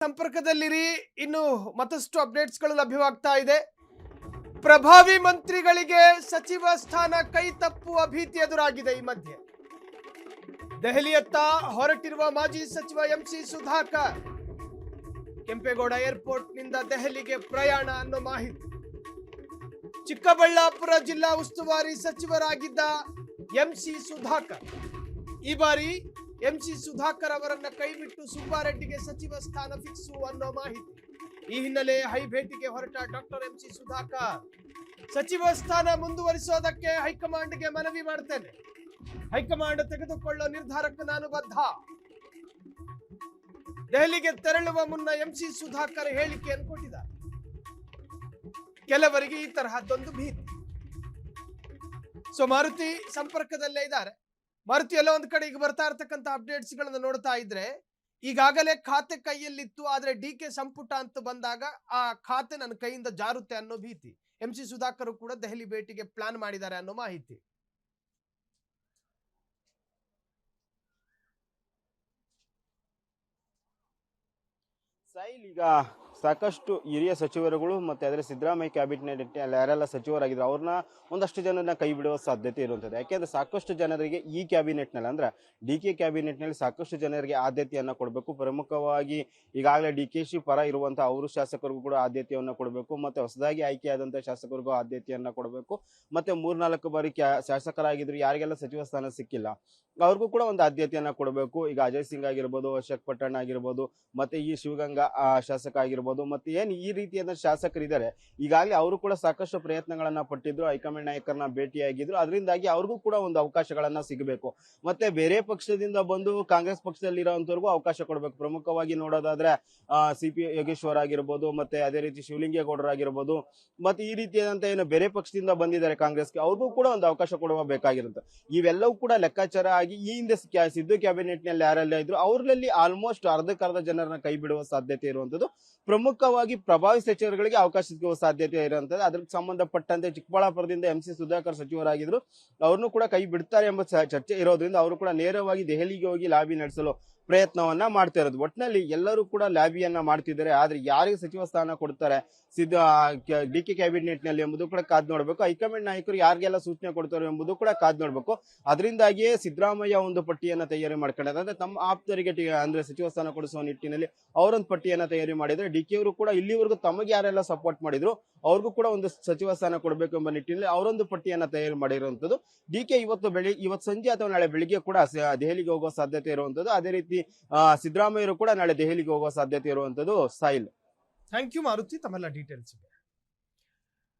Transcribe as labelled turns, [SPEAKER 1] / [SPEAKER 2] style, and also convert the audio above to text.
[SPEAKER 1] ಸಂಪರ್ಕದಲ್ಲಿರಿ. ಇನ್ನು ಮತ್ತಷ್ಟು ಅಪ್ಡೇಟ್ಸ್ಗಳು ಲಭ್ಯವಾಗ್ತಾ ಇದೆ. ಪ್ರಭಾವಿ ಮಂತ್ರಿಗಳಿಗೆ ಸಚಿವ ಸ್ಥಾನ ಕೈ ತಪ್ಪುವ ಭೀತಿ ಎದುರಾಗಿದೆ. ಈ ಮಧ್ಯೆ ದೆಹಲಿಯತ್ತ ಹೊರಟಿರುವ ಮಾಜಿ ಸಚಿವ ಎಂಸಿ ಸುಧಾಕರ್ ಕೆಂಪೇಗೌಡ ಏರ್ಪೋರ್ಟ್ ನಿಂದ ದೆಹಲಿಗೆ ಪ್ರಯಾಣ ಅನ್ನೋ ಮಾಹಿತಿ. ಚಿಕ್ಕಬಳ್ಳಾಪುರ ಜಿಲ್ಲಾ ಉಸ್ತುವಾರಿ ಸಚಿವರಾಗಿದ್ದ ಎಂಸಿ ಸುಧಾಕರ್ ಈ ಬಾರಿ ಎಂಸಿ ಸುಧಾಕರ್ ಅವರನ್ನ ಕೈಬಿಟ್ಟು ಸುಬ್ಬಾರೆಡ್ಡಿಗೆ ಸಚಿವ ಸ್ಥಾನ ಫಿಕ್ಸು ಅನ್ನೋ ಮಾಹಿತಿ. ಈ ಹಿನ್ನೆಲೆ ಹೈ ಭೇಟಿಗೆ ಹೊರಟ ಡಾಕ್ಟರ್ ಎಂಸಿ ಸುಧಾಕರ್ ಸಚಿವ ಸ್ಥಾನ ಮುಂದುವರಿಸೋದಕ್ಕೆ ಹೈಕಮಾಂಡ್ಗೆ ಮನವಿ ಮಾಡ್ತೇನೆ, ಹೈಕಮಾಂಡ್ ತೆಗೆದುಕೊಳ್ಳೋ ನಿರ್ಧಾರಕ್ಕೆ ನಾನು ಬದ್ಧ. ದೆಹಲಿಗೆ ತೆರಳುವ ಮುನ್ನ ಎಂಸಿ ಸುಧಾಕರ್ ಹೇಳಿಕೆಯನ್ನು ಕೊಟ್ಟಿದ್ದಾರೆ. ಕೆಲವರಿಗೆ ಈ ತರಹದ್ದೊಂದು ಭೀತಿ. ಸೊ ಮಾರುತಿ ಸಂಪರ್ಕದಲ್ಲೇ ಇದ್ದಾರೆ. ಮಾರುತಿ, ಎಲ್ಲ ಒಂದ್ ಕಡೆ ಈಗ ಬರ್ತಾ ಇರ್ತಕ್ಕಂಥ ಅಪ್ಡೇಟ್ಸ್ ಗಳನ್ನ ನೋಡ್ತಾ ಇದ್ರೆ ಈಗಾಗಲೇ ಖಾತೆ ಕೈಯಲ್ಲಿತ್ತು, ಆದ್ರೆ ಡಿ.ಕೆ ಸಂಪುಟ ಅಂತ ಬಂದಾಗ ಆ ಖಾತೆ ನನ್ನ ಕೈಯಿಂದ ಜಾರುತ್ತೆ ಅನ್ನೋ ಭೀತಿ. ಎಂಸಿ ಸುಧಾಕರ್ ಕೂಡ ದೆಹಲಿ ಭೇಟಿಗೆ ಪ್ಲಾನ್ ಮಾಡಿದ್ದಾರೆ ಅನ್ನೋ ಮಾಹಿತಿ.
[SPEAKER 2] ಸೈಲ್ ಈಗ ಸಾಕಷ್ಟು ಹಿರಿಯ ಸಚಿವರುಗಳು ಮತ್ತೆ ಅದರ ಸಿದ್ದರಾಮಯ್ಯ ಕ್ಯಾಬಿನೆಟ್ ಯಾರೆಲ್ಲ ಸಚಿವರಾಗಿದ್ರು ಅವ್ರನ್ನ ಒಂದಷ್ಟು ಜನರನ್ನ ಕೈ ಬಿಡುವ ಸಾಧ್ಯತೆ ಇರುವಂತದ್ದು. ಯಾಕೆಂದ್ರೆ ಸಾಕಷ್ಟು ಜನರಿಗೆ ಈ ಕ್ಯಾಬಿನೆಟ್ ನಲ್ಲಿ ಅಂದ್ರೆ ಡಿ.ಕೆ ಕ್ಯಾಬಿನೆಟ್ ನಲ್ಲಿ ಸಾಕಷ್ಟು ಜನರಿಗೆ ಆದ್ಯತೆಯನ್ನ ಕೊಡಬೇಕು. ಪ್ರಮುಖವಾಗಿ ಈಗಾಗಲೇ ಡಿ.ಕೆ.ಶಿ ಪರ ಇರುವಂತಹ ಅವರು ಶಾಸಕರಿಗೂ ಕೂಡ ಆದ್ಯತೆಯನ್ನ ಕೊಡಬೇಕು, ಮತ್ತೆ ಹೊಸದಾಗಿ ಆಯ್ಕೆಯಾದಂತಹ ಶಾಸಕರಿಗೂ ಆದ್ಯತೆಯನ್ನ ಕೊಡಬೇಕು. ಮತ್ತೆ 3-4 ಬಾರಿ ಶಾಸಕರಾಗಿದ್ರು ಯಾರಿಗೆಲ್ಲ ಸಚಿವ ಸ್ಥಾನ ಸಿಕ್ಕಿಲ್ಲ ಅವ್ರಿಗೂ ಕೂಡ ಒಂದು ಆದ್ಯತೆಯನ್ನ ಕೊಡಬೇಕು. ಈಗ ಅಜಯ್ ಸಿಂಗ್ ಆಗಿರ್ಬೋದು, ಅಶೋಕ್ ಪಟ್ಟಣ ಆಗಿರ್ಬೋದು, ಮತ್ತೆ ಈ ಶಿವಗಂಗಾ ಶಾಸಕ ಆಗಿರ್ಬೋದು, ಮತ್ತೆ ಏನ್ ಈ ರೀತಿಯಾದ ಶಾಸಕರಿದ್ದಾರೆ ಈಗಾಗಲೇ ಅವರು ಕೂಡ ಸಾಕಷ್ಟು ಪ್ರಯತ್ನಗಳನ್ನ ಪಟ್ಟಿದ್ರು, ಹೈಕಮಾಂಡ್ ನಾಯಕರನ್ನ ಭೇಟಿಯಾಗಿದ್ರು. ಅದರಿಂದಾಗಿ ಅವ್ರಿಗೂ ಕೂಡ ಒಂದು ಅವಕಾಶಗಳನ್ನ ಸಿಗಬೇಕು. ಮತ್ತೆ ಬೇರೆ ಪಕ್ಷದಿಂದ ಬಂದು ಕಾಂಗ್ರೆಸ್ ಪಕ್ಷದಲ್ಲಿ ಇರೋಂಥವ್ರಿಗೂ ಅವಕಾಶ ಕೊಡಬೇಕು. ಪ್ರಮುಖವಾಗಿ ನೋಡೋದಾದ್ರೆ ಸಿ.ಪಿ. ಯೋಗೇಶ್ವರ್ ಆಗಿರ್ಬೋದು, ಮತ್ತೆ ಅದೇ ರೀತಿ ಶಿವಲಿಂಗೇಗೌಡರಾಗಿರ್ಬೋದು, ಮತ್ತೆ ಈ ರೀತಿಯಾದಂತ ಏನು ಬೇರೆ ಪಕ್ಷದಿಂದ ಬಂದಿದ್ದಾರೆ ಕಾಂಗ್ರೆಸ್ಗೆ ಅವ್ರಿಗೂ ಕೂಡ ಒಂದು ಅವಕಾಶ ಕೊಡುವ ಬೇಕಾಗಿರುತ್ತೆ. ಇವೆಲ್ಲವೂ ಕೂಡ ಲೆಕ್ಕಾಚಾರ ಆಗಿ ಈ ಹಿಂದೆ ಸಿದ್ದು ಕ್ಯಾಬಿನೆಟ್ ನಲ್ಲಿ ಯಾರೆಲ್ಲ ಇದ್ರು ಅವರಲ್ಲಿ ಆಲ್ಮೋಸ್ಟ್ ಅರ್ಧಕ್ಕರ್ಧ ಜನರನ್ನ ಕೈ ಬಿಡುವ ಸಾಧ್ಯತೆ ಇರುವಂತದ್ದು. ಪ್ರಮುಖವಾಗಿ ಪ್ರಭಾವಿ ಸಚಿವರುಗಳಿಗೆ ಅವಕಾಶ ಸಿಗುವ ಸಾಧ್ಯತೆ ಇರುವಂತದ್ದು. ಅದಕ್ಕೆ ಸಂಬಂಧಪಟ್ಟಂತೆ ಚಿಕ್ಕಬಳ್ಳಾಪುರದಿಂದ ಎಂಸಿ ಸುಧಾಕರ್ ಸಚಿವರಾಗಿದ್ರು, ಅವ್ರನ್ನು ಕೂಡ ಕೈ ಬಿಡ್ತಾರೆ ಎಂಬ ಚರ್ಚೆ ಇರೋದ್ರಿಂದ ಅವರು ಕೂಡ ನೇರವಾಗಿ ದೆಹಲಿಗೆ ಹೋಗಿ ಲಾಬಿ ನಡೆಸಲು ಪ್ರಯತ್ನವನ್ನ ಮಾಡ್ತಾ ಇರೋದು. ಒಟ್ಟಿನಲ್ಲಿ ಎಲ್ಲರೂ ಕೂಡ ಲಾಬಿಯನ್ನ ಮಾಡ್ತಿದ್ದಾರೆ. ಆದ್ರೆ ಯಾರಿಗೆ ಸಚಿವ ಸ್ಥಾನ ಕೊಡ್ತಾರೆ ಡಿ.ಕೆ ಕ್ಯಾಬಿನೆಟ್ ನಲ್ಲಿ ಎಂಬುದು ಕೂಡ ಕಾದ್ ನೋಡ್ಬೇಕು. ಹೈಕಮಾಂಡ್ ನಾಯಕರು ಯಾರಿಗೆಲ್ಲ ಸೂಚನೆ ಕೊಡ್ತಾರೆ ಎಂಬುದು ಕೂಡ ಕಾದ್ ನೋಡ್ಬೇಕು. ಅದರಿಂದಾಗಿಯೇ ಸಿದ್ದರಾಮಯ್ಯ ಒಂದು ಪಟ್ಟಿಯನ್ನ ತಯಾರಿ ಮಾಡ್ಕೊಂಡಿದ್ದಾರೆ. ಅಂದ್ರೆ ತಮ್ಮ ಆಪ್ತರಿಗೆ ಅಂದ್ರೆ ಸಚಿವ ಸ್ಥಾನ ಕೊಡಿಸುವ ನಿಟ್ಟಿನಲ್ಲಿ ಅವರೊಂದು ಪಟ್ಟಿಯನ್ನ ತಯಾರಿ ಮಾಡಿದ್ರೆ, ಡಿ.ಕೆ ಅವರು ಕೂಡ ಇಲ್ಲಿವರೆಗೂ ತಮಗೆ ಯಾರೆಲ್ಲ ಸಪೋರ್ಟ್ ಮಾಡಿದ್ರು ಅವ್ರಿಗೂ ಕೂಡ ಒಂದು ಸಚಿವ ಸ್ಥಾನ ಕೊಡಬೇಕು ಎಂಬ ನಿಟ್ಟಿನಲ್ಲಿ ಅವರೊಂದು ಪಟ್ಟಿಯನ್ನ ತಯಾರಿ ಮಾಡಿರುವಂತದ್ದು. ಡಿ.ಕೆ ಇವತ್ತು ಸಂಜೆ ಅಥವಾ ನಾಳೆ ಬೆಳಿಗ್ಗೆ ಕೂಡ ದೆಹಲಿಗೆ ಹೋಗುವ ಸಾಧ್ಯತೆ ಇರುವಂತದ್ದು. ಅದೇ ರೀತಿ ಸಿದ್ದರಾಮಯ್ಯರು ಕೂಡ ನಾಳೆ ದೆಹಲಿಗೆ ಹೋಗುವ ಸಾಧ್ಯತೆ ಇರುವಂತದ್ದು. ಸಾಯಿಲ್,
[SPEAKER 1] ಥ್ಯಾಂಕ್ ಯು ಮಾರುತಿ ತಮ್ಮೆಲ್ಲ ಡೀಟೇಲ್ಸ್.